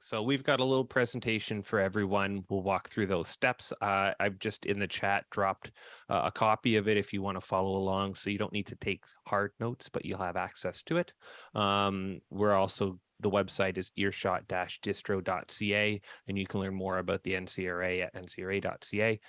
So we've got a little presentation for everyone. We'll walk through those steps. I've just in the chat dropped a copy of it if you want to follow along. So you don't need to take hard notes, but you'll have access to it. We're also the website is earshot-distro.ca, and you can learn more about the NCRA at ncra.ca.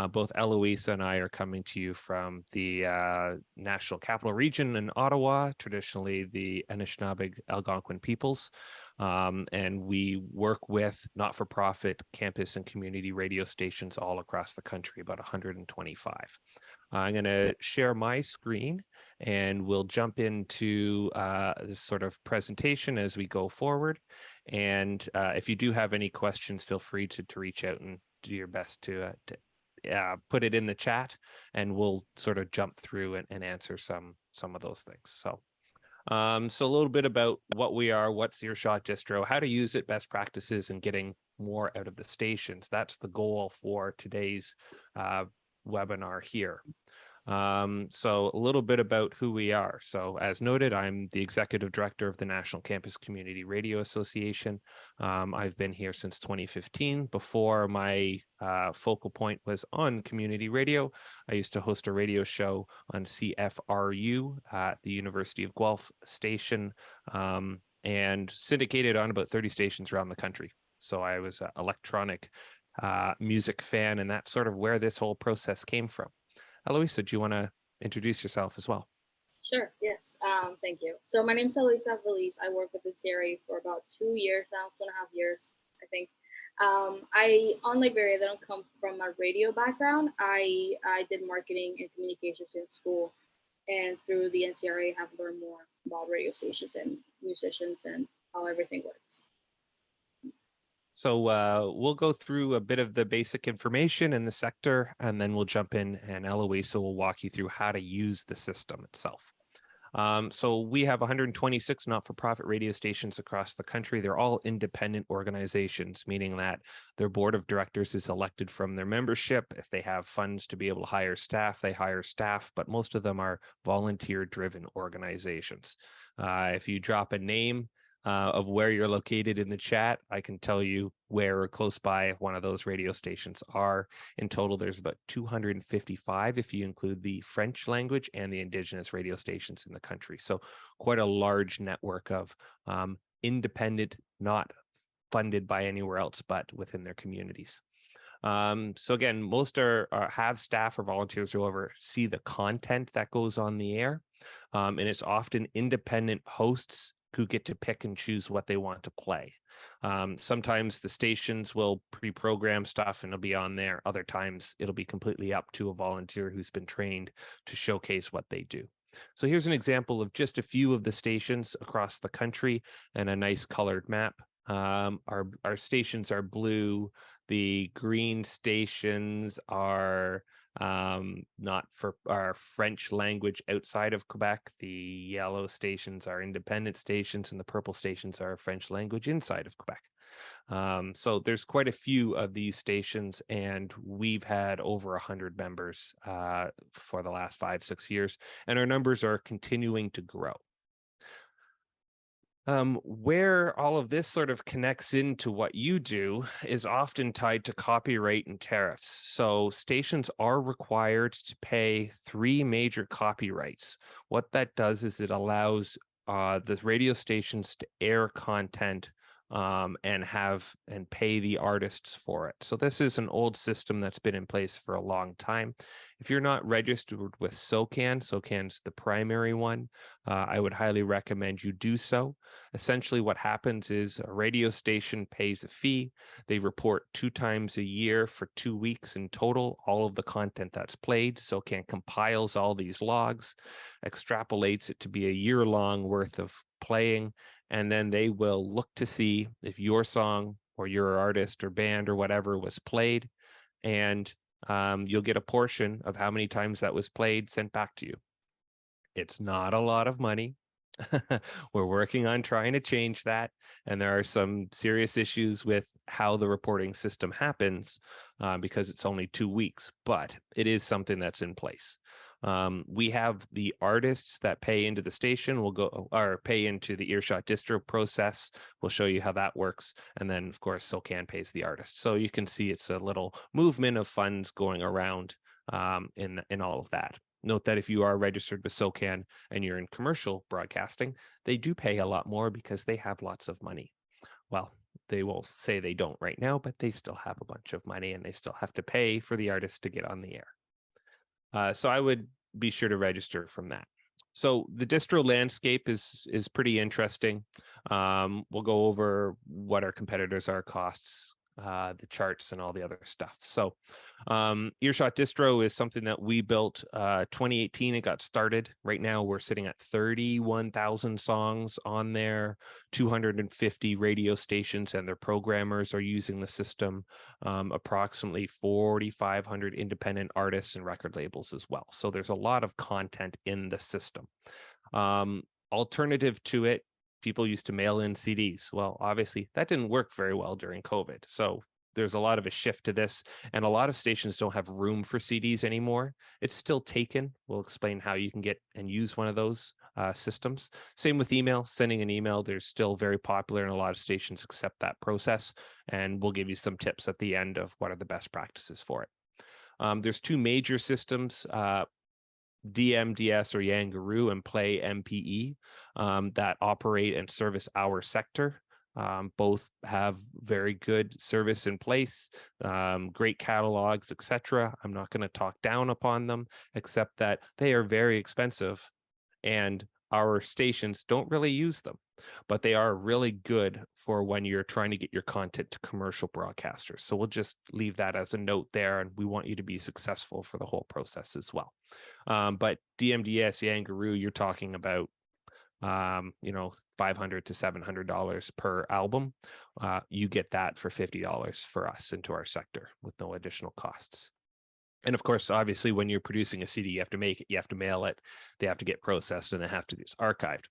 Both Eloisa and I are coming to you from the National Capital Region in Ottawa, traditionally the Anishinaabe Algonquin peoples. And we work with not-for-profit campus and community radio stations all across the country, about 125. I'm going to share my screen and we'll jump into this sort of presentation as we go forward. And if you do have any questions, feel free to reach out and do your best to put it in the chat, and we'll sort of jump through and answer some of those things. So a little bit about what we are, what's Earshot Distro, how to use it, best practices, and getting more out of the stations. That's the goal for today's webinar here. So a little bit about who we are. So as noted, I'm the executive director of the National Campus Community Radio Association. I've been here since 2015. Before, my focal point was on community radio. I used to host a radio show on CFRU at the University of Guelph station, and syndicated on about 30 stations around the country. So I was an electronic music fan, and that's sort of where this whole process came from. Eloisa, do you want to introduce yourself as well? Sure, yes. Thank you. So my name is Eloisa Veliz. I work with the CRA for about 2 years now, 2.5 years, I think. Unlike Barry, I don't come from a radio background. I did marketing and communications in school, and through the NCRA have learned more about radio stations and musicians and how everything works. So we'll go through a bit of the basic information in the sector, and then we'll jump in, and Eloisa will walk you through how to use the system itself. So we have 126 not-for-profit radio stations across the country. They're all independent organizations, meaning that their board of directors is elected from their membership. If they have funds to be able to hire staff, they hire staff, but most of them are volunteer-driven organizations. If you drop a name of where you're located in the chat, I can tell you where or close by one of those radio stations are. In total, there's about 255 if you include the French language and the Indigenous radio stations in the country. So quite a large network of independent, not funded by anywhere else, but within their communities. So again, most have staff or volunteers who oversee the content that goes on the air. And it's often independent hosts who get to pick and choose what they want to play. Sometimes the stations will pre-program stuff and it'll be on there. Other times it'll be completely up to a volunteer who's been trained to showcase what they do. So here's an example of just a few of the stations across the country and a nice colored map. Our stations are blue. The green stations are not for our French language outside of Quebec. The yellow stations are independent stations, and the purple stations are French language inside of Quebec. So there's quite a few of these stations, and we've had over 100 members for the last 5-6 years, and our numbers are continuing to grow. Where all of this sort of connects into what you do is often tied to copyright and tariffs. So stations are required to pay 3 major copyrights. What that does is it allows the radio stations to air content and pay the artists for it. So this is an old system that's been in place for a long time. If you're not registered with SOCAN's the primary one, I would highly recommend you do so. Essentially what happens is a radio station pays a fee. They report 2 times a year for 2 weeks in total, all of the content that's played. SOCAN compiles all these logs, extrapolates it to be a year-long worth of playing, and then they will look to see if your song or your artist or band or whatever was played, and you'll get a portion of how many times that was played sent back to you. It's not a lot of money. We're working on trying to change that, and there are some serious issues with how the reporting system happens because it's only 2 weeks, but it is something that's in place. We have the artists that pay into the station will go or pay into the Earshot Distro process. We'll show you how that works. And then, of course, SOCAN pays the artist. So you can see it's a little movement of funds going around in all of that. Note that if you are registered with SOCAN and you're in commercial broadcasting, they do pay a lot more because they have lots of money. Well, they will say they don't right now, but they still have a bunch of money and they still have to pay for the artist to get on the air. So I would be sure to register from that. So the distro landscape is pretty interesting. We'll go over what our competitors are, costs, the charts, and all the other stuff. So Earshot Distro is something that we built 2018. It got started. Right now we're sitting at 31,000 songs on there. 250 radio stations and their programmers are using the system. Approximately 4,500 independent artists and record labels as well. So there's a lot of content in the system. Alternative to it, people used to mail in CDs. Well, obviously that didn't work very well during COVID. So there's a lot of a shift to this, and a lot of stations don't have room for CDs anymore. It's still taken. We'll explain how you can get and use one of those systems. Same with email, sending an email. There's still very popular, and a lot of stations accept that process. And we'll give you some tips at the end of what are the best practices for it. There's two major systems, DMDS or Yangaroo and Play MPE, that operate and service our sector. Both have very good service in place, great catalogs, etc. I'm not going to talk down upon them, except that they are very expensive and our stations don't really use them, but they are really good for when you're trying to get your content to commercial broadcasters. So we'll just leave that as a note there, and we want you to be successful for the whole process as well. But DMDS, Yangaroo, you're talking about $500 to $700 per album. You get that for $50 for us into our sector with no additional costs. And of course, obviously, when you're producing a CD, you have to make it, you have to mail it, they have to get processed, and they have to be archived.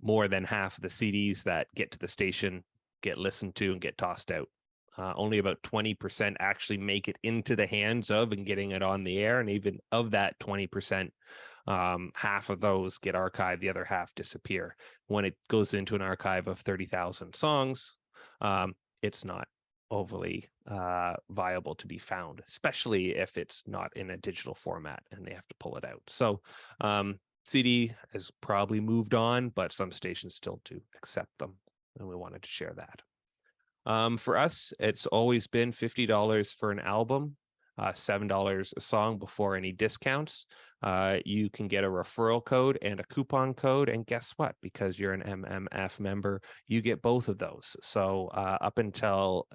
More than half of the CDs that get to the station get listened to and get tossed out. Only about 20% actually make it into the hands of and getting it on the air. And even of that 20%, half of those get archived, the other half disappear. When it goes into an archive of 30,000 songs, it's not overly viable to be found, especially if it's not in a digital format and they have to pull it out. So CD has probably moved on, but some stations still do accept them, and we wanted to share that. For us, it's always been $50 for an album, $7 a song before any discounts. You can get a referral code and a coupon code, and guess what? Because you're an MMF member, you get both of those. So up until,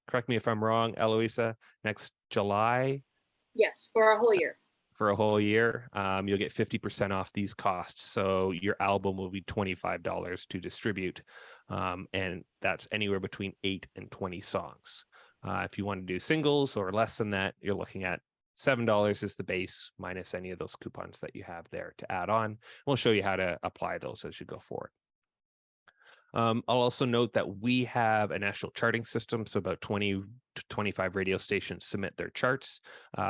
correct me if I'm wrong, Eloisa, next July? Yes, for a whole year. For a whole year, you'll get 50% off these costs. So your album will be $25 to distribute, and that's anywhere between 8 and 20 songs. If you want to do singles or less than that, you're looking at $7 is the base minus any of those coupons that you have there to add on. We'll show you how to apply those as you go forward. I'll also note that we have a national charting system, so about 20 to 25 radio stations submit their charts.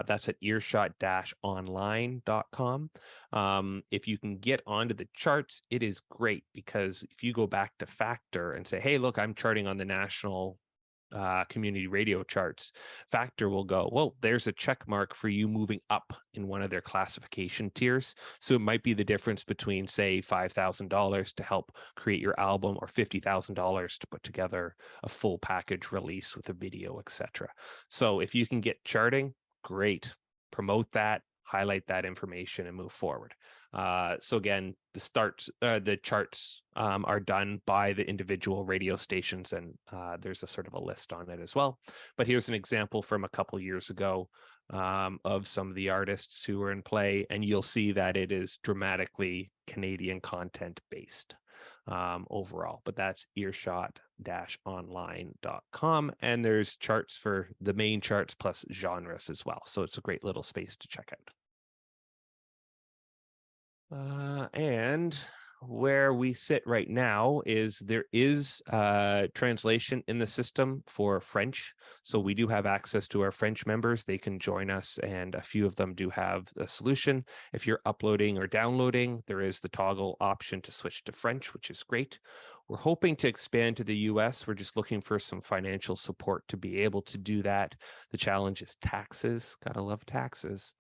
That's at earshot-online.com. If you can get onto the charts, it is great, because if you go back to Factor and say, hey, look, I'm charting on the national community radio charts, Factor will go, well, there's a check mark for you moving up in one of their classification tiers. So it might be the difference between, say, $5,000 to help create your album or $50,000 to put together a full package release with a video, etc. So if you can get charting, great. Promote that, highlight that information, and move forward. So again, the charts are done by the individual radio stations, and there's a sort of a list on it as well. But here's an example from a couple years ago of some of the artists who were in play, and you'll see that it is dramatically Canadian content based overall. But that's earshot-online.com, and there's charts for the main charts plus genres as well. So it's a great little space to check out. And where we sit right now is there is translation in the system for French. So we do have access to our French members. They can join us, and a few of them do have a solution. If you're uploading or downloading, there is the toggle option to switch to French, which is great. We're hoping to expand to the US. We're just looking for some financial support to be able to do that. The challenge is taxes. Gotta love taxes.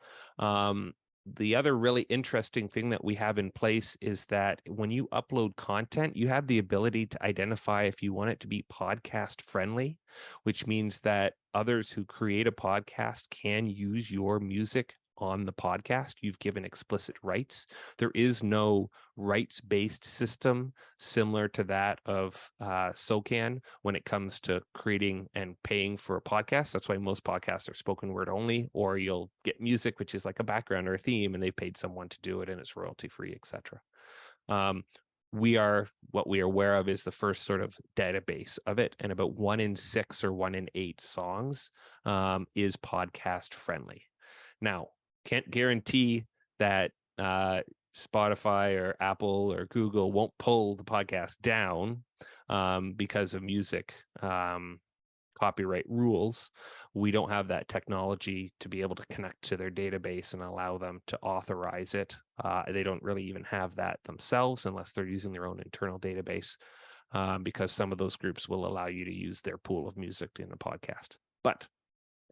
The other really interesting thing that we have in place is that when you upload content, you have the ability to identify if you want it to be podcast friendly, which means that others who create a podcast can use your music on the podcast. You've given explicit rights. There is no rights-based system similar to that of SOCAN when it comes to creating and paying for a podcast. That's why most podcasts are spoken word only, or you'll get music, which is like a background or a theme, and they paid someone to do it and it's royalty free, etc. What we are aware of is the first sort of database of it, and about 1 in 6 or 1 in 8 songs is podcast friendly. Now, can't guarantee that Spotify or Apple or Google won't pull the podcast down because of music copyright rules. We don't have that technology to be able to connect to their database and allow them to authorize it. They don't really even have that themselves unless they're using their own internal database, because some of those groups will allow you to use their pool of music in the podcast. But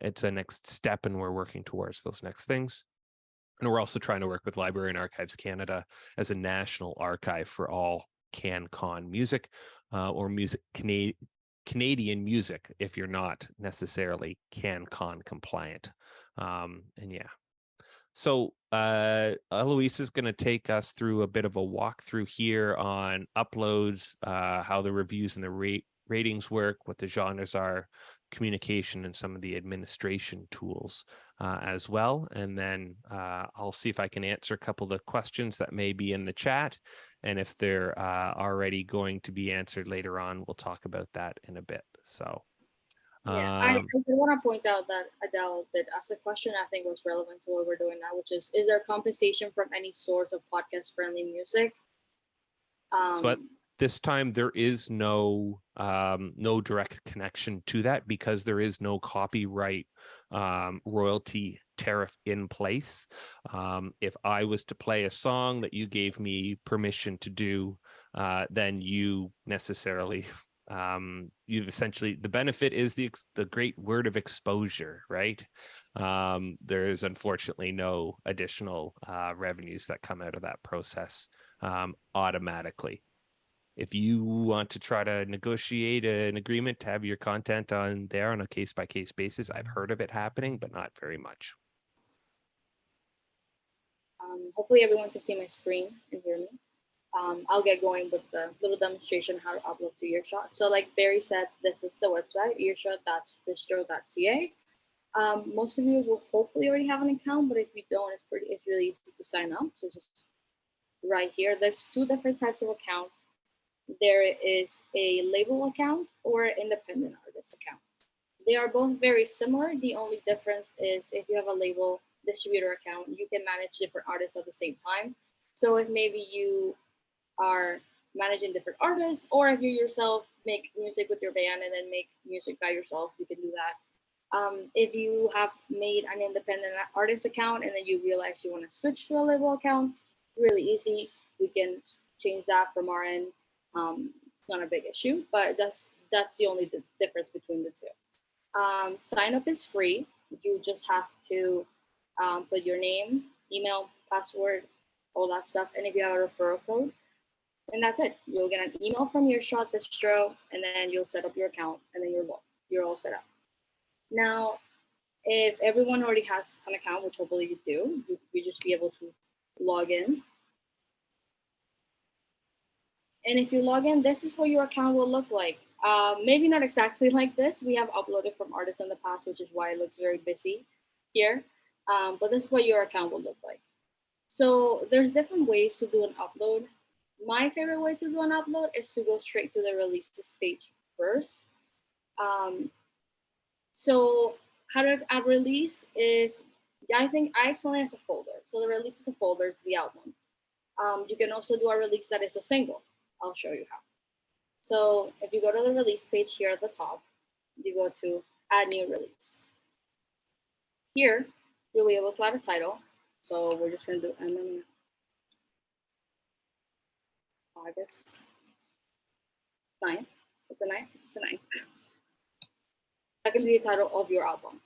it's a next step, and we're working towards those next things. And we're also trying to work with Library and Archives Canada as a national archive for all CanCon music or music Canadian music if you're not necessarily CanCon compliant. And yeah. So Eloisa is going to take us through a bit of a walkthrough here on uploads, how the reviews and the ratings work, what the genres are, communication, and some of the administration tools as well. And then I'll see if I can answer a couple of the questions that may be in the chat. And if they're already going to be answered later on, we'll talk about that in a bit. So yeah, I did want to point out that Adele did ask a question I think was relevant to what we're doing now, which is there compensation from any source of podcast friendly music? So at this time, there is no direct connection to that because there is no copyright royalty tariff in place. If I was to play a song that you gave me permission to do, then you necessarily you've essentially, the benefit is the great word of exposure, right? There's unfortunately no additional revenues that come out of that process automatically. If you want to try to negotiate an agreement to have your content on there on a case-by-case basis, I've heard of it happening, but not very much. Hopefully everyone can see my screen and hear me. I'll get going with the little demonstration how to upload to Earshot. So like Barry said, this is the website, earshot.distro.ca. Most of you will hopefully already have an account, but if you don't, it's really easy to sign up. So just right here, there's 2 different types of accounts. There is a label account or independent artist account. They are both very similar. The only difference is if you have a label distributor account, you can manage different artists at the same time. So if maybe you are managing different artists, or if you yourself make music with your band and then make music by yourself, you can do that. If you have made an independent artist account and then you realize you want to switch to a label account, really easy. We can change that from our end. It's not a big issue, but that's the only difference between the 2. Sign up is free. You just have to put your name, email, password, all that stuff, and if you have a referral code, and that's it. You'll get an email from Earshot Distro, and then you'll set up your account, and then you're all set up. Now, if everyone already has an account, which hopefully you do, you just be able to log in. And if you log in, this is what your account will look like. Maybe not exactly like this. We have uploaded from artists in the past, which is why it looks very busy here. But this is what your account will look like. So there's different ways to do an upload. My favorite way to do an upload is to go straight to the releases page first. So how to add release is, I think I explain it as a folder. So the release is a folder, it's the album. You can also do a release that is a single. I'll show you how. So if you go to the release page here at the top, you go to add new release. Here, you'll be able to add a title. So we're just going to do MMF August 9th. What's the 9th? It's the 9th. That can be the title of your album.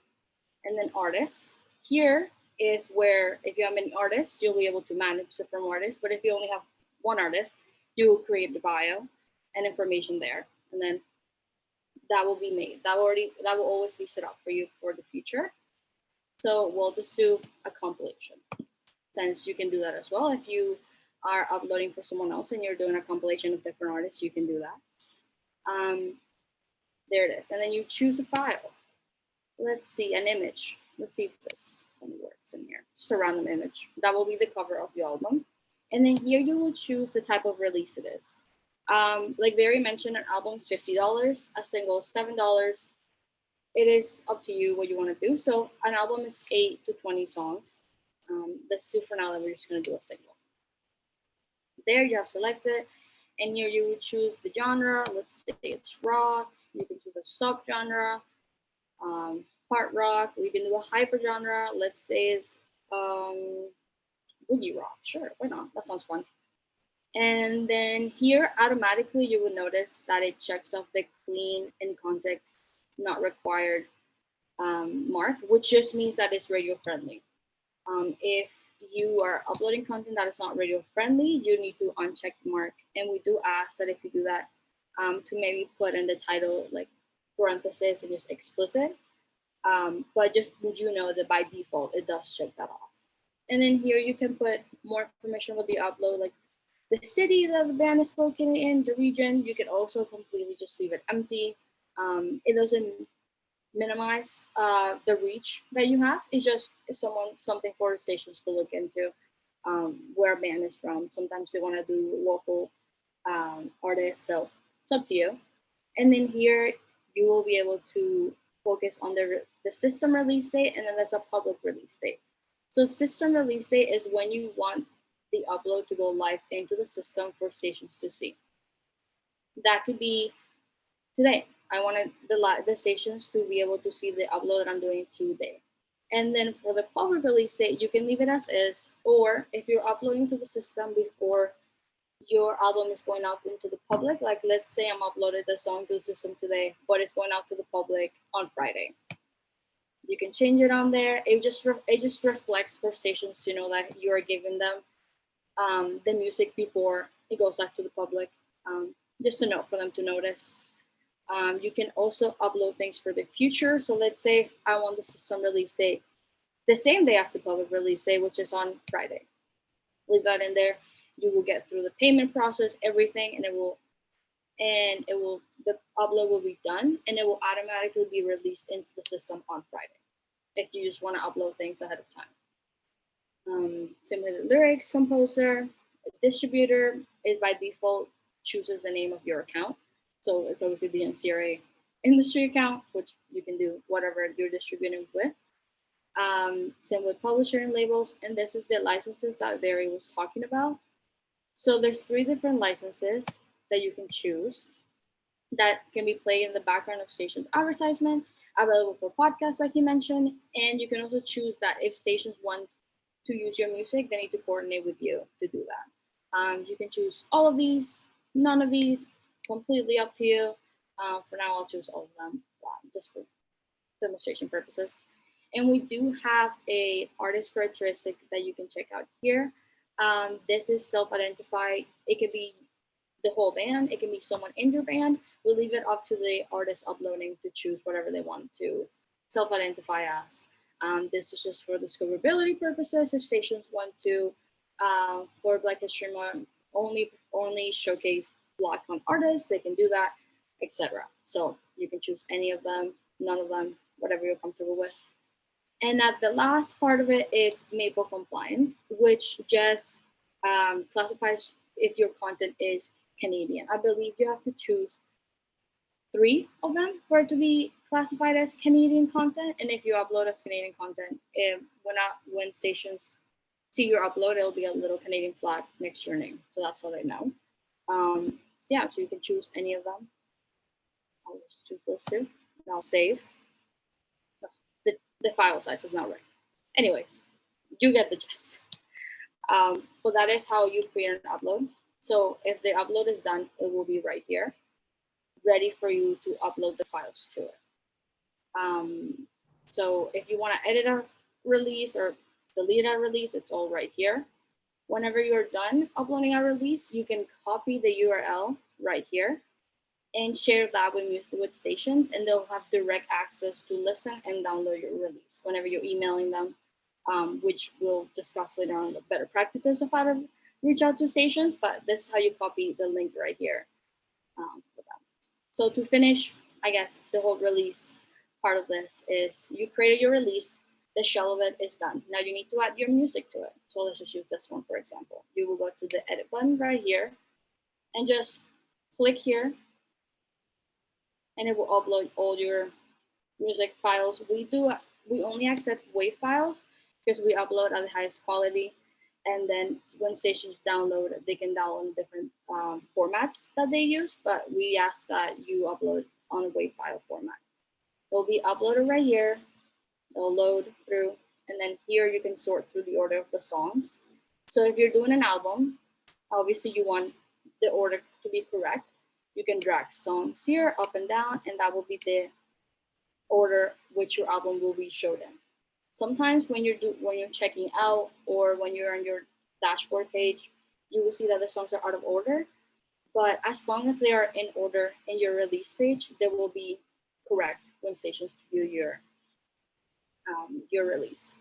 And then artists. Here is where, if you have many artists, you'll be able to manage different artists. But if you only have one artist, you will create the bio and information there. And then that will be made. That will always be set up for you for the future. So we'll just do a compilation, since you can do that as well. If you are uploading for someone else and you're doing a compilation of different artists, you can do that. There it is. And then you choose a file. Let's see, an image. Let's see if this one works in here. Just a random image. That will be the cover of your album. And then here you will choose the type of release it is. Like Barry mentioned, an album $50, a single $7. It is up to you what you want to do. So an album is 8 to 20 songs. Let's do for now that we're just going to do a single. There you have selected, and here you would choose the genre. Let's say it's rock. You can choose a subgenre, part rock. We can do a hyper genre. Let's say it's boogie rock. Sure, why not? That sounds fun. And then here, automatically, you will notice that it checks off the clean in context, not required mark, which just means that it's radio friendly. If you are uploading content that is not radio friendly, you need to uncheck the mark. And we do ask that if you do that, to maybe put in the title like parenthesis and just explicit. But just would you know that by default, it does check that off. And then here you can put more information with the upload, like the city that the band is located in, the region. You can also completely just leave it empty. It doesn't minimize the reach that you have. It's just something for the stations to look into, where a band is from. Sometimes they want to do local artists, so it's up to you. And then here you will be able to focus on the system release date, and then there's a public release date. So system release date is when you want the upload to go live into the system for stations to see. That could be today. I wanted the stations to be able to see the upload that I'm doing today. And then for the public release date, you can leave it as is, or if you're uploading to the system before your album is going out into the public, like let's say I'm uploaded the song to the system today, but it's going out to the public on Friday. You can change it on there. It just reflects for stations to know that you're giving them the music before it goes out to the public. Just a note for them to notice. You can also upload things for the future. So let's say if I want the system release date the same day as the public release day, which is on Friday. Leave that in there. You will get through the payment process, everything, and the upload will be done, and it will automatically be released into the system on Friday if you just want to upload things ahead of time. Same with the lyrics composer. A distributor is by default chooses the name of your account. So it's obviously the NCRA industry account, which you can do whatever you're distributing with. Same with publisher and labels. And this is the licenses that Barry was talking about. So there's 3 different licenses that you can choose that can be played in the background of stations advertisement, available for podcasts like you mentioned. And you can also choose that if stations want to use your music, they need to coordinate with you to do that. You can choose all of these, none of these, completely up to you. For now, I'll choose all of them, just for demonstration purposes. And we do have a artist characteristic that you can check out here. This is self-identified. It could be the whole band. It can be someone in your band. We'll leave it up to the artist uploading to choose whatever they want to self-identify as. This is just for discoverability purposes. If stations want to, for Black History Month, only showcase Black-owned artists, they can do that, etc. So you can choose any of them, none of them, whatever you're comfortable with. And at the last part of it, it's Maple compliance, which just classifies if your content is Canadian. I believe you have to choose 3 of them for it to be classified as Canadian content. And if you upload as Canadian content, when stations see your upload, it'll be a little Canadian flag next to your name. So that's how they know. Yeah, so you can choose any of them. I'll just choose those two, and I'll save. The file size is not right. Anyways, you get the gist. So that is how you create an upload. So if the upload is done, it will be right here, ready for you to upload the files to it. So if you want to edit a release or delete a release, it's all right here. Whenever you're done uploading a release, you can copy the URL right here and share that with stations, and they'll have direct access to listen and download your release whenever you're emailing them, which we'll discuss later on the better practices of how to reach out to stations, but this is how you copy the link right here. For that. So to finish, I guess, the whole release part of this is you created your release, the shell of it is done. Now you need to add your music to it. So let's just use this one, for example. You will go to the edit button right here and just click here, and it will upload all your music files. We only accept WAV files because we upload at the highest quality, and then when stations download, they can download different formats that they use, but we ask that you upload on a WAV file format. It'll be uploaded right here, it'll load through, and then here you can sort through the order of the songs. So if you're doing an album, obviously you want the order to be correct. You can drag songs here up and down, and that will be the order which your album will be showed in. Sometimes when you're checking out or when you're on your dashboard page, you will see that the songs are out of order. But as long as they are in order in your release page, they will be correct when stations view your release.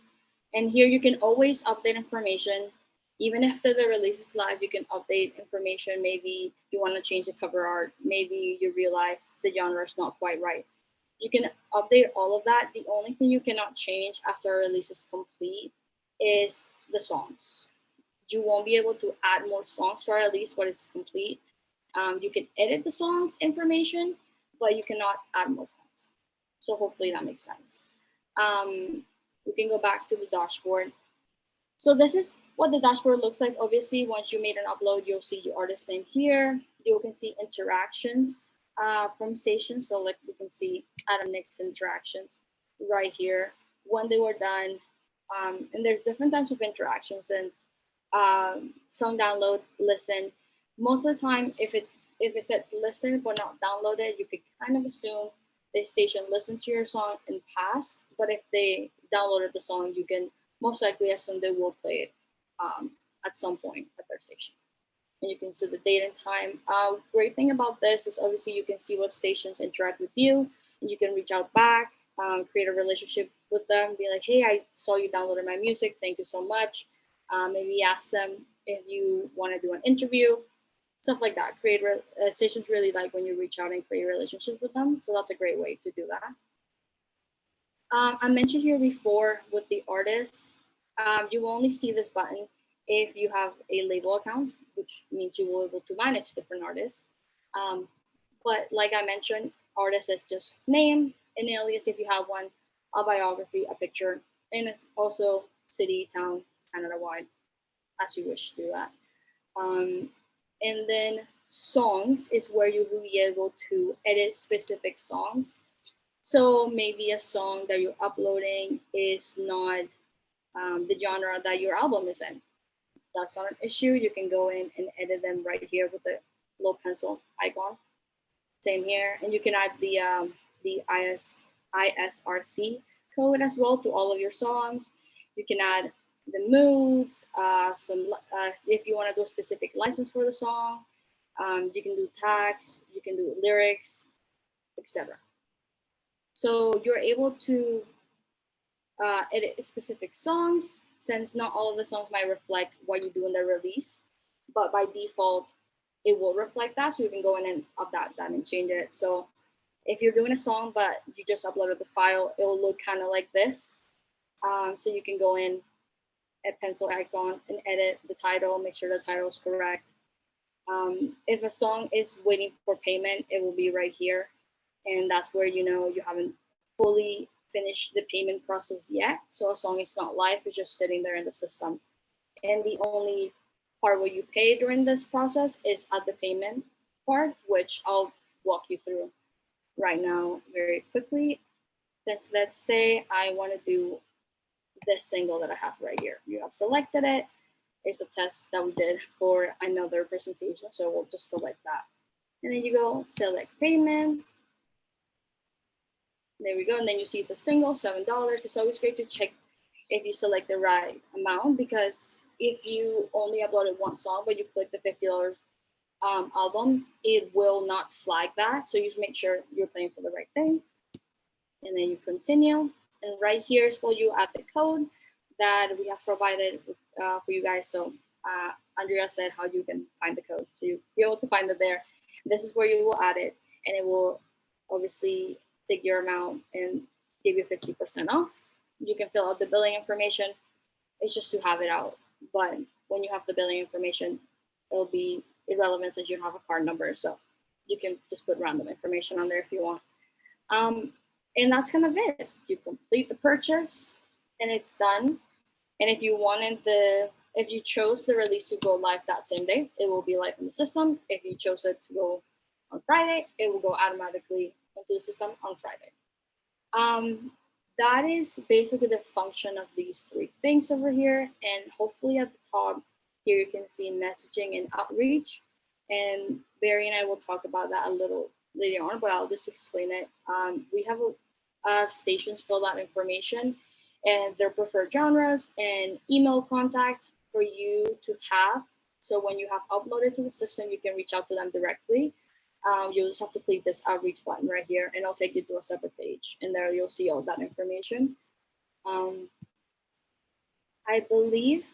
And here you can always update information. Even after the release is live, you can update information. Maybe you want to change the cover art. Maybe you realize the genre is not quite right. You can update all of that. The only thing you cannot change after a release is complete is the songs. You won't be able to add more songs to our release when it's complete. You can edit the songs information, but you cannot add more songs. So hopefully that makes sense. We can go back to the dashboard. So this is what the dashboard looks like. Obviously, once you made an upload, you'll see your artist name here. You can see interactions from stations. So like we can see Adam Nick's interactions right here when they were done. And there's different types of interactions, since song download, listen. Most of the time, if it says listen but not downloaded, you could kind of assume the station listened to your song and passed. But if they downloaded the song, you can most likely assume they will play it at some point at their station. And you can see the date and time. Great thing about this is obviously you can see what stations interact with you, and you can reach out back, create a relationship with them, be like, hey, I saw you downloaded my music, thank you so much. Maybe ask them if you want to do an interview, stuff like that. Stations really like when you reach out and create relationships with them, so that's a great way to do that. I mentioned here before with the artists, you will only see this button if you have a label account, which means you will be able to manage different artists. But like I mentioned, artist is just name, an alias if you have one, a biography, a picture, and it's also city, town, Canada-wide, as you wish to do that. And then songs is where you will be able to edit specific songs. So maybe a song that you're uploading is not the genre that your album is in. That's not an issue. You can go in and edit them right here with the little pencil icon. Same here. And you can add the ISRC code as well to all of your songs. You can add the moods, if you want to do a specific license for the song. You can do tags, you can do lyrics, etc. So you're able to edit specific songs, since not all of the songs might reflect what you do in the release, but by default, it will reflect that. So you can go in and update that and change it. So if you're doing a song, but you just uploaded the file, it will look kind of like this. So you can go in at pencil icon and edit the title, make sure the title is correct. If a song is waiting for payment, it will be right here. And that's where you know you haven't fully finished the payment process yet. So a song is not live, it's just sitting there in the system And the only part where you pay during this process is at the payment part, which I'll walk you through right now very quickly. Since let's say I want to do this single that I have right here. You have selected it. It's a test that we did for another presentation, so we'll just select that. And then you go select payment. There we go, and then you see it's a single, $7. It's always great to check if you select the right amount, because if you only uploaded one song but you click the $50 album, it will not flag that. So you just make sure you're paying for the right thing. And then you continue. And right here is for you add the code that we have provided for you guys. So Andrea said how you can find the code. So you'll be able to find it there. This is where you will add it, and it will obviously take your amount and give you 50% off. You can fill out the billing information. It's just to have it out. But when you have the billing information, it'll be irrelevant since you don't have a card number. So you can just put random information on there if you want. And that's kind of it. You complete the purchase and it's done. And if you chose the release to go live that same day, it will be live in the system. If you chose it to go on Friday, it will go automatically into the system on Friday. That is basically the function of these three things over here. And hopefully at the top here, you can see messaging and outreach. And Barry and I will talk about that a little later on, but I'll just explain it. We have stations fill out information and their preferred genres and email contact for you to have. So when you have uploaded to the system, you can reach out to them directly. You'll just have to click this outreach button right here, and it'll take you to a separate page. And there you'll see all that information. I believe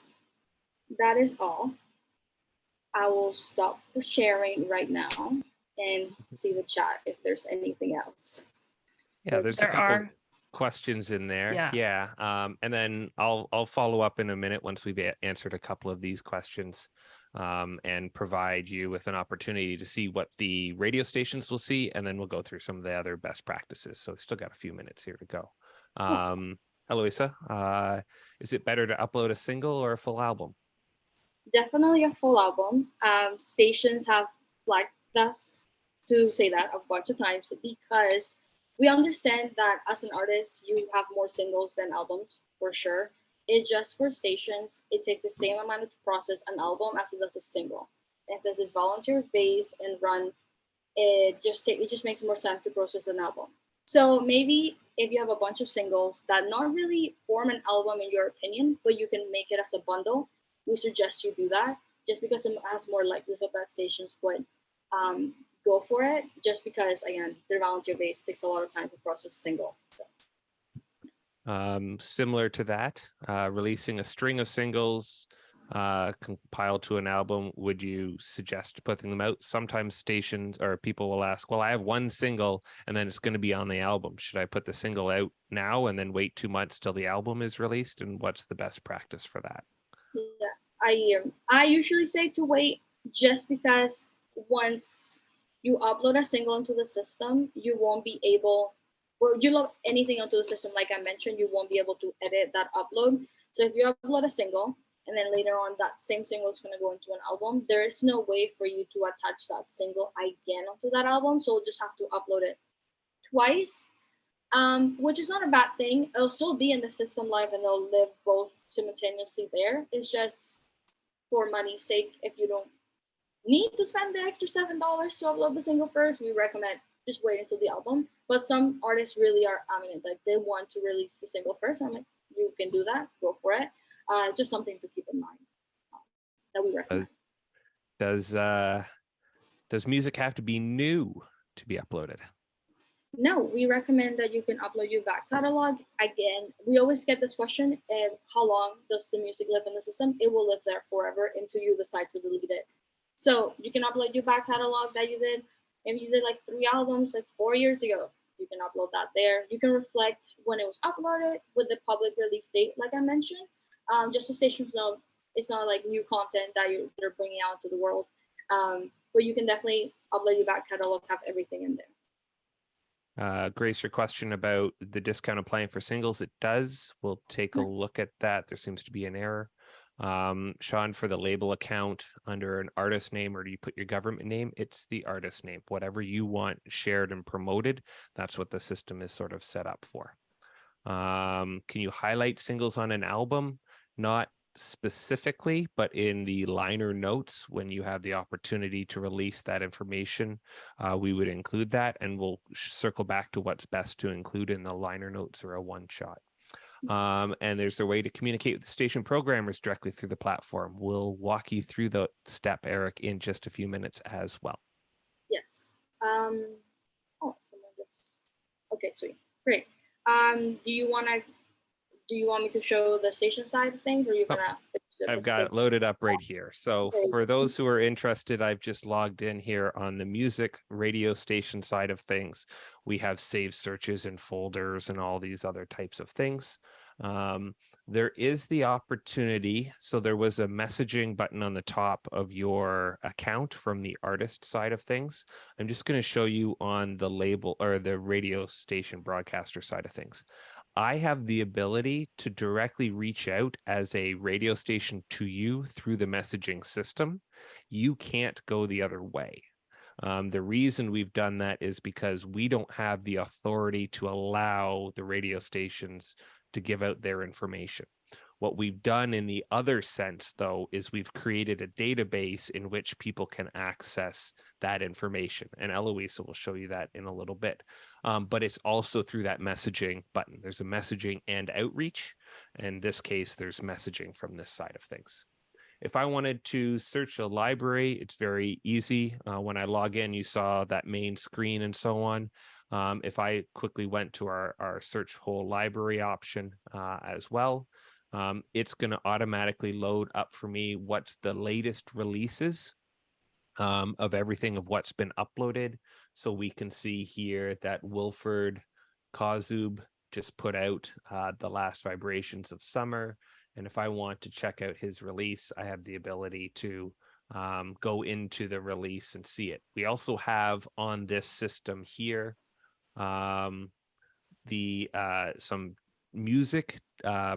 that is all. I will stop sharing right now and see the chat if there's anything else. Yeah, there's a couple questions in there. Yeah. And then I'll follow up in a minute once we've answered a couple of these questions, and provide you with an opportunity to see what the radio stations will see, and then we'll go through some of the other best practices. So we still got a few minutes here to go. Eloisa, is it better to upload a single or a full album? Definitely a full album. Stations have flagged us to say that a bunch of times because we understand that as an artist, you have more singles than albums, for sure. It's just for stations, it takes the same amount to process an album as it does a single. And since it's volunteer based and run, it just makes more sense to process an album. So maybe if you have a bunch of singles that not really form an album in your opinion, but you can make it as a bundle, we suggest you do that, just because it has more likelihood that stations would go for it, just because again they're volunteer based, takes a lot of time to process a single. So. Similar to that, releasing a string of singles compiled to an album, would you suggest putting them out? Sometimes stations or people will ask, well, I have one single and then it's going to be on the album. Should I put the single out now and then wait 2 months till the album is released? And what's the best practice for that? Yeah, I usually say to wait, just because once you upload a single into the system, you won't be able, well, you load anything onto the system, like I mentioned, you won't be able to edit that upload. So if you upload a single and then later on that same single is going to go into an album, there is no way for you to attach that single again onto that album. So you'll just have to upload it twice, which is not a bad thing. It'll still be in the system live and they'll live both simultaneously there. It's just for money's sake, if you don't need to spend the extra $7 to upload the single first, we recommend just wait until the album. But some artists really are adamant, like they want to release the single first. I'm like, you can do that, go for it. It's just something to keep in mind that we recommend. Does music have to be new to be uploaded? No, we recommend that you can upload your back catalog. Again, we always get this question, how long does the music live in the system? It will live there forever until you decide to delete it. So you can upload your back catalog that you did. If you did like 3 albums like 4 years ago, you can upload that there. You can reflect when it was uploaded with the public release date, like I mentioned, just so stations know it's not like new content that they're bringing out to the world. But you can definitely upload your back catalog, have everything in there. Grace, your question about the discount applying for singles, it does. We'll take a look at that. There seems to be an error. Sean, for the label account under an artist name, or do you put your government name? It's the artist name. Whatever you want shared and promoted, that's what the system is sort of set up for. Can you highlight singles on an album? Not specifically, but in the liner notes, when you have the opportunity to release that information, we would include that, and we'll circle back to what's best to include in the liner notes or a one shot. And there's a way to communicate with the station programmers directly through the platform. We'll walk you through the step, Eric, in just a few minutes as well. Yes. Oh, someone just. Okay, sweet, great. Do you want me to show the station side of things, or you're gonna? I've got it loaded up right here. So for those who are interested, I've just logged in here on the music radio station side of things. We have saved searches and folders and all these other types of things. There is the opportunity. So there was a messaging button on the top of your account from the artist side of things. I'm just going to show you on the label or the radio station broadcaster side of things. I have the ability to directly reach out as a radio station to you through the messaging system. You can't go the other way. The reason we've done that is because we don't have the authority to allow the radio stations to give out their information. What we've done in the other sense, though, is we've created a database in which people can access that information. And Eloisa will show you that in a little bit. But it's also through that messaging button. There's a messaging and outreach. In this case, there's messaging from this side of things. If I wanted to search a library, it's very easy. When I log in, you saw that main screen and so on. If I quickly went to our search whole library option as well, it's going to automatically load up for me what's the latest releases of everything of what's been uploaded. So we can see here that Wilford Kozub just put out The Last Vibrations of Summer. And if I want to check out his release, I have the ability to go into the release and see it. We also have on this system here some music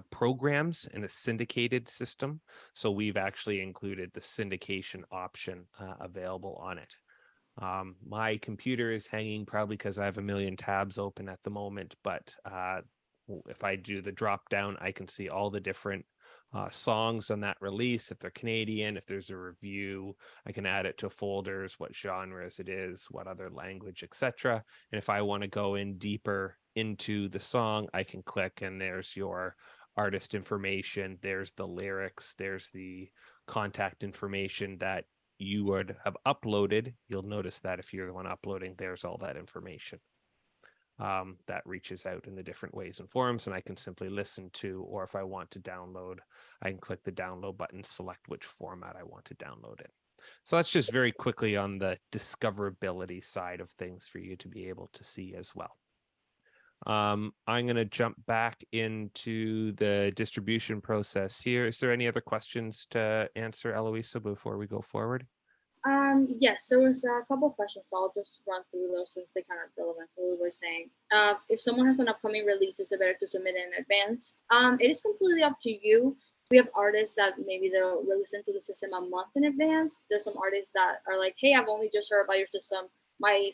programs in a syndicated system. So we've actually included the syndication option available on it. My computer is hanging probably because I have a million tabs open at the moment, but if I do the drop down, I can see all the different songs on that release. If they're Canadian, if there's a review, I can add it to folders, what genres it is, what other language, etc. And if I want to go in deeper into the song, I can click and there's your artist information, there's the lyrics, there's the contact information that you would have uploaded. You'll notice that if you're the one uploading, there's all that information. That reaches out in the different ways and forms, and I can simply listen to, or if I want to download, I can click the download button, select which format I want to download it. So that's just very quickly on the discoverability side of things for you to be able to see as well. I'm going to jump back into the distribution process here. Is there any other questions to answer, Eloisa, before we go forward? Yes, there was a couple of questions, so I'll just run through those since they kind of relevant to what we were saying. If someone has an upcoming release, is it better to submit in advance? It is completely up to you. We have artists that maybe they'll release into the system a month in advance. There's some artists that are like, hey, I've only just heard about your system. My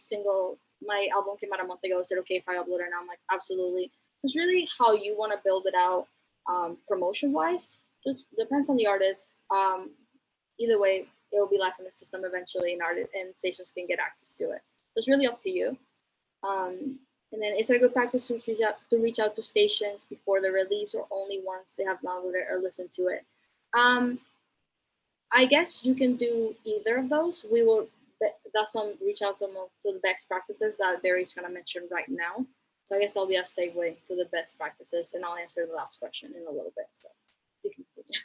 album came out a month ago. Is it okay if I upload it? And I'm like, absolutely. It's really how you want to build it out promotion-wise. Just depends on the artist. Either way, it will be live in the system eventually, and stations can get access to it. So it's really up to you. And then, is it a good practice to reach out to stations before the release, or only once they have downloaded or listened to it? I guess you can do either of those. We will. That's some reach out to the best practices that Barry's gonna mention right now. So I guess I'll be a segue to the best practices, and I'll answer the last question in a little bit. So you can continue.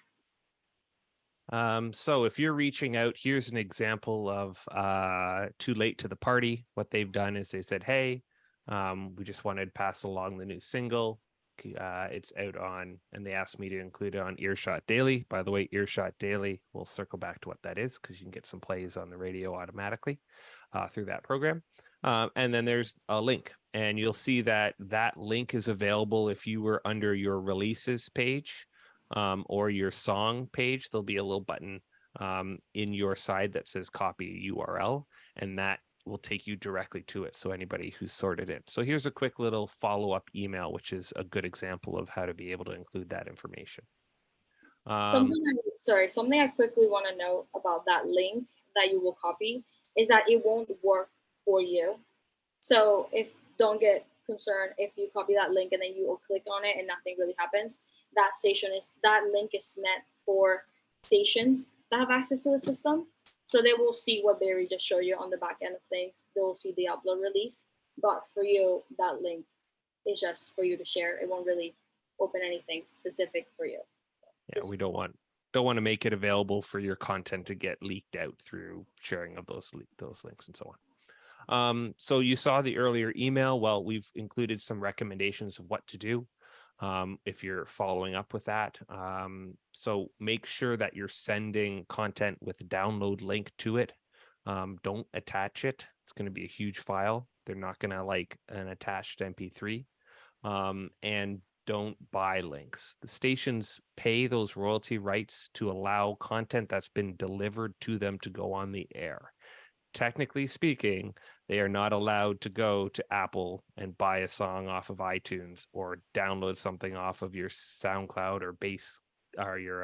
So if you're reaching out, here's an example of Too Late to the Party. What they've done is they said, hey, we just wanted to pass along the new single. It's out on, and they asked me to include it on Earshot Daily. By the way, Earshot Daily, we'll circle back to what that is because you can get some plays on the radio automatically through that program. And then there's a link, and you'll see that that link is available if you were under your releases page. or your song page, there'll be a little button in your side that says copy URL, and that will take you directly to it. So anybody who's sorted it. So here's a quick little follow-up email, which is a good example of how to be able to include that information. Something I quickly want to know about that link that you will copy is that it won't work for you. So don't get concerned if you copy that link and then you will click on it and nothing really happens. That link is meant for stations that have access to the system. So they will see what Barry just showed you on the back end of things. They will see the upload release. But for you, that link is just for you to share. It won't really open anything specific for you. Yeah, we don't want to make it available for your content to get leaked out through sharing of those links and so on. So you saw the earlier email. Well, we've included some recommendations of what to do if you're following up with that. So make sure that you're sending content with a download link to it. Don't attach it. It's going to be a huge file. They're not going to like an attached MP3. And don't buy links. The stations pay those royalty rights to allow content that's been delivered to them to go on the air. Technically speaking, they are not allowed to go to Apple and buy a song off of iTunes or download something off of your SoundCloud or Base or your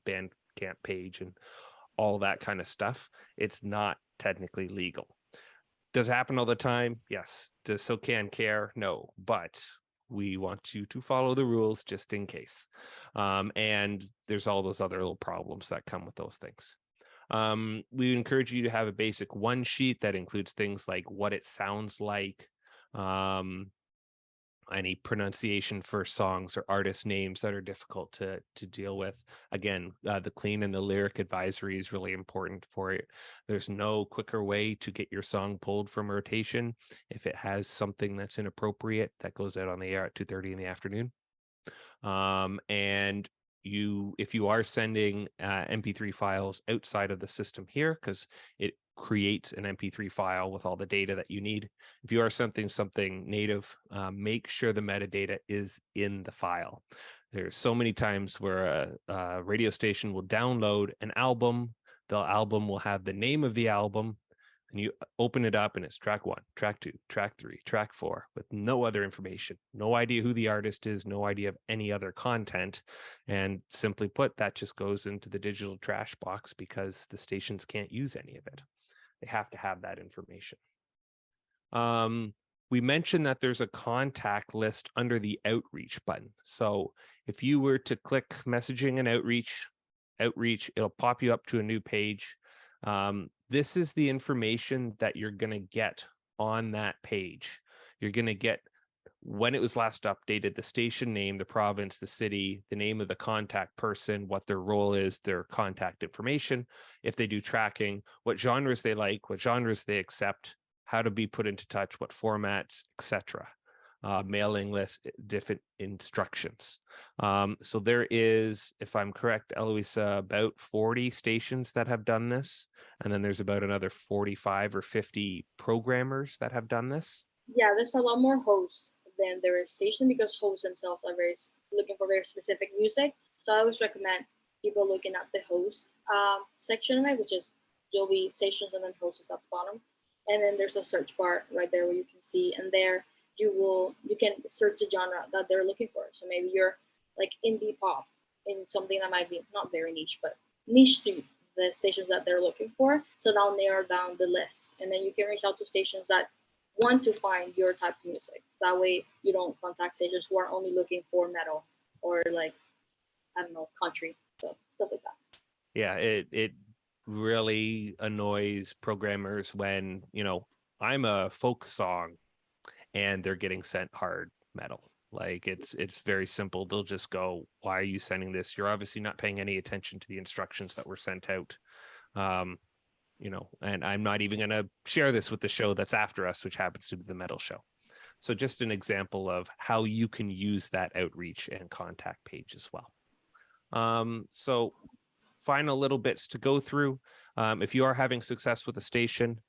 Bandcamp page and all that kind of stuff. It's not technically legal. Does it happen all the time? Yes. Does SOCAN care? No. But we want you to follow the rules just in case. And there's all those other little problems that come with those things. We encourage you to have a basic one sheet that includes things like what it sounds like, any pronunciation for songs or artist names that are difficult to deal with. Again, the clean and the lyric advisory is really important for it. There's no quicker way to get your song pulled from rotation if it has something that's inappropriate that goes out on the air at 2:30 in the afternoon. And if you are sending MP3 files outside of the system here, because it creates an MP3 file with all the data that you need. If you are sending something native, make sure the metadata is in the file. There's so many times where a radio station will download an album. The album will have the name of the album, and you open it up and it's track 1, track 2, track 3, track 4 with no other information, no idea who the artist is, no idea of any other content. And simply put, that just goes into the digital trash box because the stations can't use any of it. They have to have that information. We mentioned that there's a contact list under the outreach button. So if you were to click messaging and outreach, it'll pop you up to a new page. This is the information that you're going to get on that page. You're going to get when it was last updated, the station name, the province, the city, the name of the contact person, what their role is, their contact information, if they do tracking, what genres they like, what genres they accept, how to be put into touch, what formats, etc. Mailing list, different instructions. So there is, if I'm correct, Eloisa, about 40 stations that have done this. And then there's about another 45 or 50 programmers that have done this. Yeah, there's a lot more hosts than there is station because hosts themselves are looking for very specific music. So I always recommend people looking at the host section of it, which is you'll be stations and then hosts is at the bottom. And then there's a search bar right there where you can see, and there you can search the genre that they're looking for. So maybe you're like indie pop in something that might be not very niche, but niche to the stations that they're looking for. So they'll narrow down the list, and then you can reach out to stations that want to find your type of music. That way you don't contact stations who are only looking for metal or like, I don't know, country, so stuff like that. Yeah, it really annoys programmers when, I'm a folk song and they're getting sent hard metal. Like it's very simple. They'll just go, why are you sending this? You're obviously not paying any attention to the instructions that were sent out. And I'm not even going to share this with the show that's after us, which happens to be the metal show. So just an example of how you can use that outreach and contact page as well. So final little bits to go through. If you are having success with a station,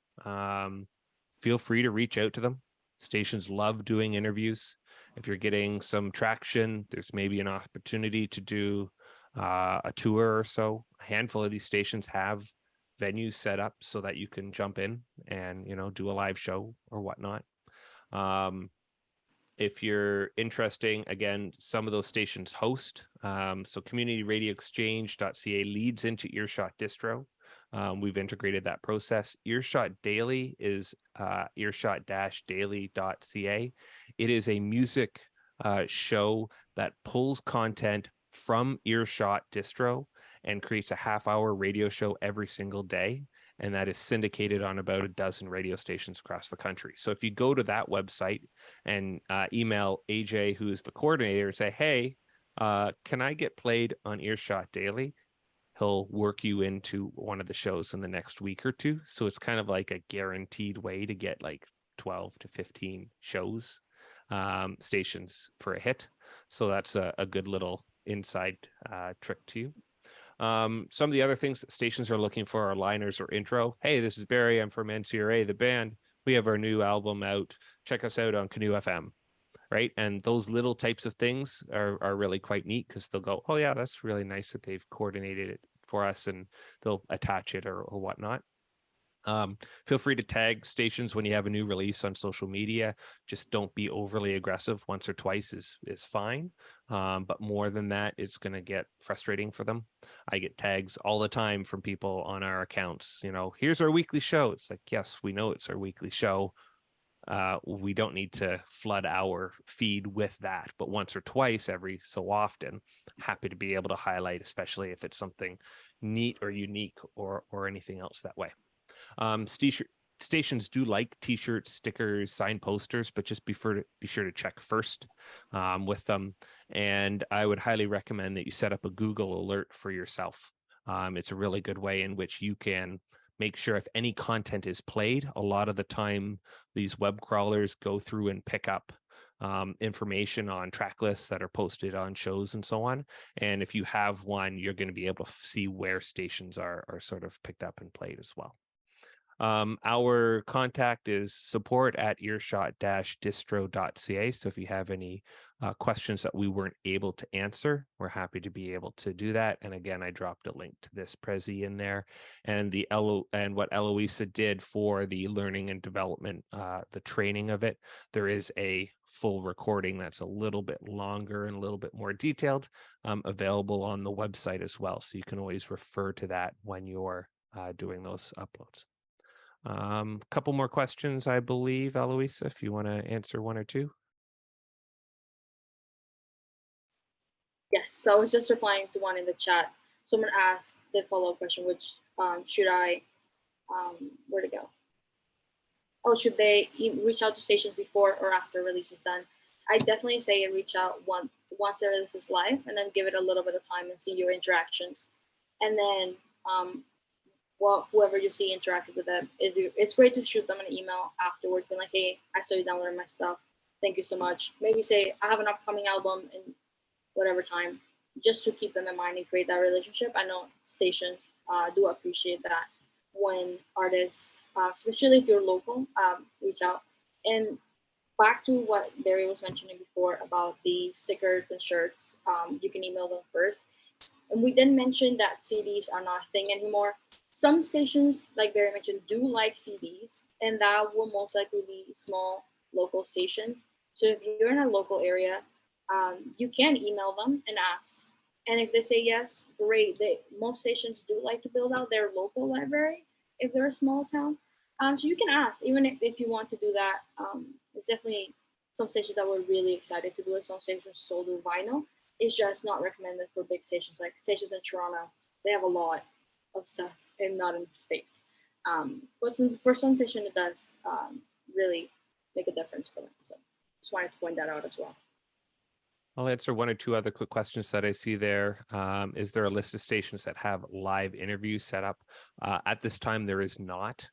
feel free to reach out to them. Stations love doing interviews. If you're getting some traction, there's maybe an opportunity to do a tour or so. A handful of these stations have venues set up so that you can jump in and, do a live show or whatnot. If you're interested, again, some of those stations host. So communityradioexchange.ca leads into Earshot Distro. We've integrated that process. Earshot Daily is earshot-daily.ca. It is a music show that pulls content from Earshot Distro and creates a half-hour radio show every single day. And that is syndicated on about a dozen radio stations across the country. So if you go to that website and email AJ, who is the coordinator, and say, hey, can I get played on Earshot Daily? He'll work you into one of the shows in the next week or two. So it's kind of like a guaranteed way to get like 12 to 15 shows, stations for a hit. So that's a good little inside trick to you. Some of the other things that stations are looking for are liners or intro. Hey, this is Barry. I'm from NCRA, the band. We have our new album out. Check us out on Canoe FM, right? And those little types of things are really quite neat because they'll go, oh yeah, that's really nice that they've coordinated it for us, and they'll attach it or whatnot. Feel free to tag stations when you have a new release on social media. Just don't be overly aggressive. Once or twice is fine. But more than that, it's going to get frustrating for them. I get tags all the time from people on our accounts. Here's our weekly show. It's like, yes, we know it's our weekly show. We don't need to flood our feed with that, but once or twice every so often, happy to be able to highlight, especially if it's something neat or unique or anything else that way. Stations do like t-shirts, stickers, signed posters, but just be sure to check first with them. And I would highly recommend that you set up a Google alert for yourself. It's a really good way in which you can make sure if any content is played. A lot of the time, these web crawlers go through and pick up information on track lists that are posted on shows and so on. And if you have one, you're going to be able to see where stations are sort of picked up and played as well. Our contact is support@earshot-distro.ca. So if you have any questions that we weren't able to answer, we're happy to be able to do that. And again, I dropped a link to this Prezi in there, and what Eloisa did for the learning and development, the training of it. There is a full recording that's a little bit longer and a little bit more detailed, available on the website as well. So you can always refer to that when you're doing those uploads. Couple more questions, I believe, Eloisa, if you want to answer one or two. Yes, so I was just replying to one in the chat. Someone asked the follow-up question, which should I, where to go? Oh, should they reach out to stations before or after release is done? I definitely say reach out once the release is live, and then give it a little bit of time and see your interactions. And then whoever you see interacted with them, it's great to shoot them an email afterwards, being like, hey, I saw you downloading my stuff. Thank you so much. Maybe say, I have an upcoming album in whatever time, just to keep them in mind and create that relationship. I know stations do appreciate that when artists, especially if you're local, reach out. And back to what Barry was mentioning before about the stickers and shirts, you can email them first. And we didn't mention that CDs are not a thing anymore. Some stations, like Barry mentioned, do like CDs, and that will most likely be small local stations. So if you're in a local area, you can email them and ask. And if they say yes, great. Most stations do like to build out their local library if they're a small town. So you can ask, even if you want to do that. It's definitely some stations that were really excited to do it. Some stations sold do vinyl. It's just not recommended for big stations, like stations in Toronto. They have a lot of stuff and not enough space. But for some stations, it does really make a difference for them. So just wanted to point that out as well. I'll answer one or two other quick questions that I see there. Is there a list of stations that have live interviews set up? At this time, there is not.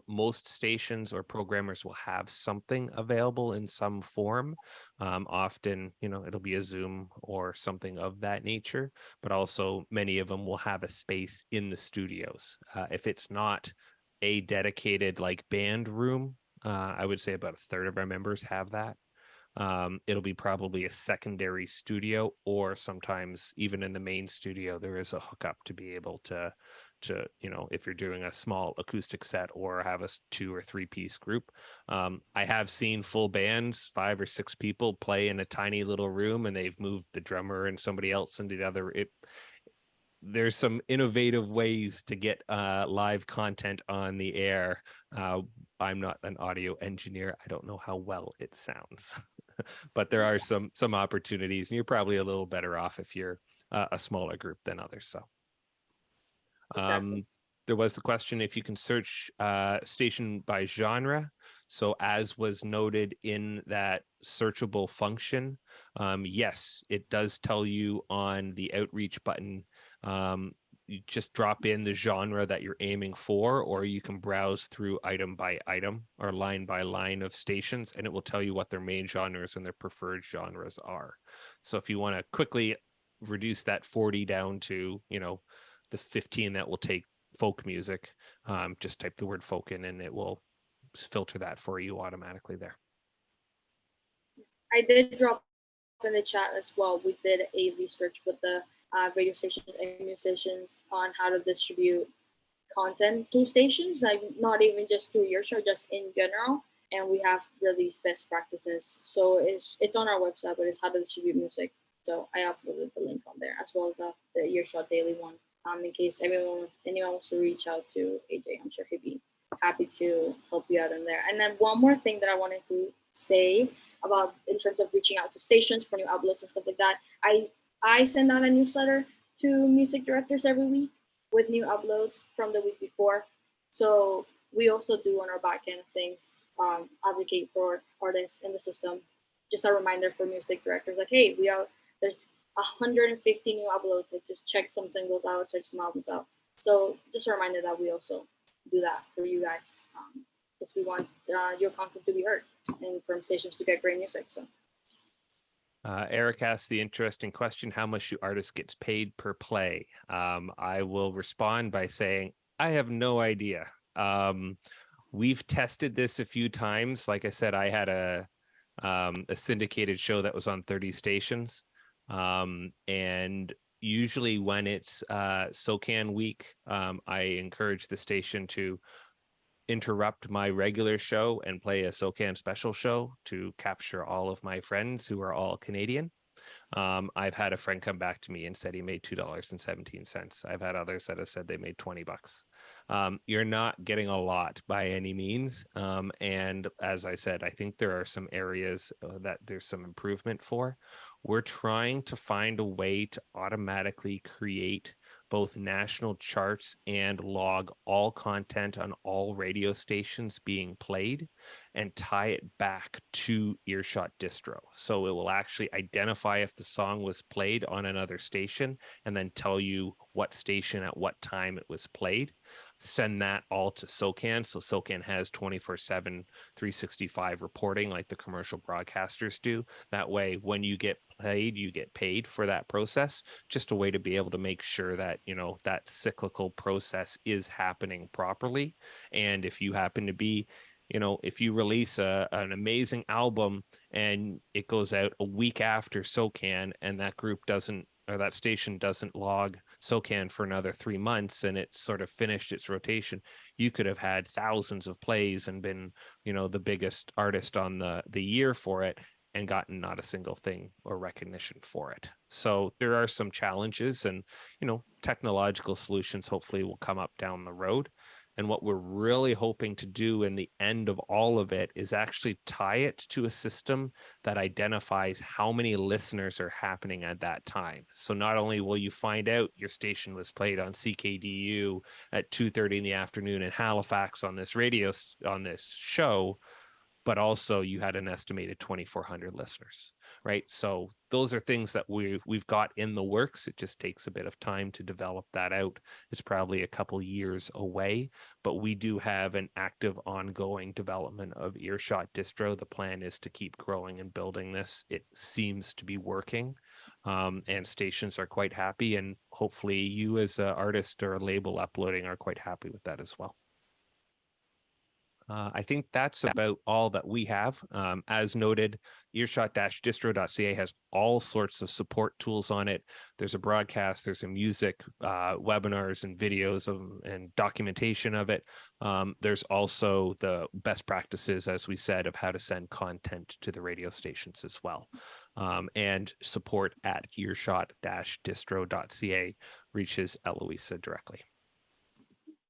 Most stations or programmers will have something available in some form. Often, it'll be a Zoom or something of that nature, but also many of them will have a space in the studios. If it's not a dedicated like band room, I would say about a third of our members have that. It'll be probably a secondary studio, or sometimes even in the main studio, there is a hookup to be able to, if you're doing a small acoustic set or have a 2 or 3 piece group. I have seen full bands, 5 or 6 people play in a tiny little room, and they've moved the drummer and somebody else into the other. There's some innovative ways to get live content on the air. I'm not an audio engineer. I don't know how well it sounds, but there are some opportunities, and you're probably a little better off if you're a smaller group than others. So Exactly. there was the question if you can search station by genre. So as was noted in that searchable function, yes, it does tell you on the outreach button. You just drop in the genre that you're aiming for, or you can browse through item by item or line by line of stations, and it will tell you what their main genres and their preferred genres are. So if you want to quickly reduce that 40 down to, the 15 that will take folk music, just type the word folk in and it will filter that for you automatically there. I did drop in the chat as well. We did a research with the radio stations and musicians on how to distribute content to stations, like not even just through your show, just in general. And we have released best practices. So it's on our website, but it's how to distribute music. So I uploaded the link on there, as well as the Earshot Daily one. In case anyone wants to reach out to AJ, I'm sure he'd be happy to help you out in there. And then one more thing that I wanted to say about in terms of reaching out to stations for new uploads and stuff like that. I send out a newsletter to music directors every week with new uploads from the week before. So we also do on our back end things, advocate for artists in the system. Just a reminder for music directors, like, hey, there's 150 new uploads. Like, just check some singles out, check some albums out. So just a reminder that we also do that for you guys, because we want your content to be heard and from stations to get great music. So. Eric asked the interesting question, how much do artists get paid per play? I will respond by saying, I have no idea. We've tested this a few times. Like I said, I had a syndicated show that was on 30 stations. And usually when it's SOCAN week, I encourage the station to interrupt my regular show and play a SOCAN special show to capture all of my friends who are all Canadian. I've had a friend come back to me and said he made $2.17. I've had others that have said they made $20. You're not getting a lot by any means. And as I said, I think there are some areas that there's some improvement for. We're trying to find a way to automatically create both national charts and log all content on all radio stations being played and tie it back to Earshot Distro. So it will actually identify if the song was played on another station and then tell you what station at what time it was played. Send that all to SOCAN. So SOCAN has 24/7, 365 reporting like the commercial broadcasters do. That way, when you get played, you get paid for that process. Just a way to be able to make sure that, that cyclical process is happening properly. And if you happen to be, if you release an amazing album and it goes out a week after SOCAN and that group doesn't, or that station doesn't log SOCAN for another 3 months and it's sort of finished its rotation, you could have had thousands of plays and been, the biggest artist on the year for it and gotten not a single thing or recognition for it. So there are some challenges and, technological solutions hopefully will come up down the road. And what we're really hoping to do in the end of all of it is actually tie it to a system that identifies how many listeners are happening at that time. So not only will you find out your station was played on CKDU at 2:30 in the afternoon in Halifax on this show, but also you had an estimated 2,400 listeners, right? So those are things that we've got in the works. It just takes a bit of time to develop that out. It's probably a couple years away, but we do have an active ongoing development of Earshot Distro. The plan is to keep growing and building this. It seems to be working, and stations are quite happy, and hopefully you as an artist or a label uploading are quite happy with that as well. I think that's about all that we have. As noted, earshot-distro.ca has all sorts of support tools on it. There's a broadcast, there's a music, webinars and videos and documentation of it. There's also the best practices, as we said, of how to send content to the radio stations as well. And support at earshot-distro.ca reaches Eloisa directly.